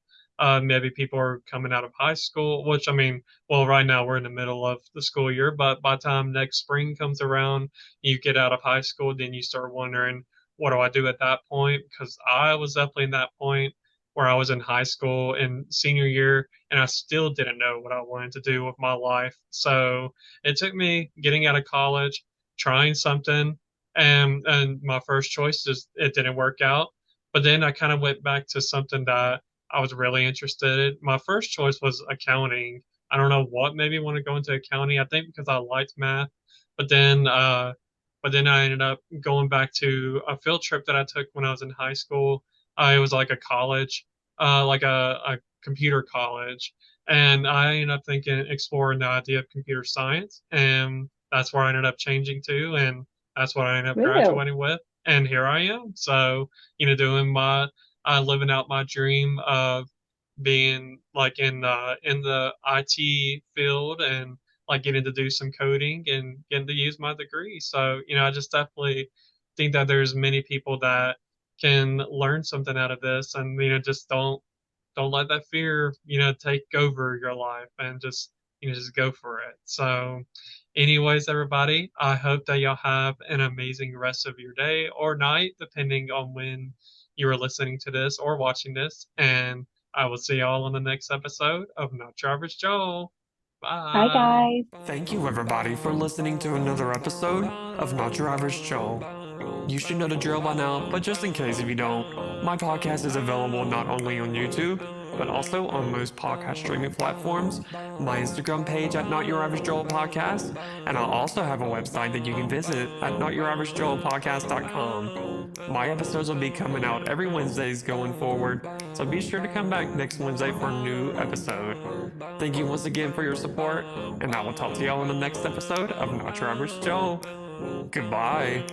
Maybe people are coming out of high school, which I mean, well, right now we're in the middle of the school year, but by the time next spring comes around, you get out of high school, then you start wondering, what do I do at that point? Because I was definitely in that point where I was in high school in senior year, and I still didn't know what I wanted to do with my life. So it took me getting out of college, trying something, and my first choice just it didn't work out. But then I kind of went back to something that I was really interested in. My first choice was accounting. I don't know what made me want to go into accounting. I think because I liked math, but then I ended up going back to a field trip that I took when I was in high school. It was like a college, like a computer college, and I ended up thinking, exploring the idea of computer science, and that's where I ended up changing to, and that's what I ended up Woo. graduating with, and here I am. So doing my living out my dream of being like in the IT field, and like getting to do some coding and getting to use my degree. So, I just definitely think that there's many people that can learn something out of this, and just don't let that fear, take over your life, and just go for it. So, anyways, everybody, I hope that y'all have an amazing rest of your day or night, depending on when you are listening to this or watching this. And I will see y'all on the next episode of Not Your Average Joe. Bye, Bye. guys. Thank you, everybody, for listening to another episode of Not Your Average Joe. You should know the drill by now, but just in case if you don't, my podcast is available not only on YouTube, but also on most podcast streaming platforms, my Instagram page at Not Your Average Joel Podcast, and I'll also have a website that you can visit at notyouraveragejoelpodcast.com. My episodes will be coming out every Wednesdays going forward, so be sure to come back next Wednesday for a new episode. Thank you once again for your support, and I will talk to y'all in the next episode of Not Your Average Joel. Goodbye.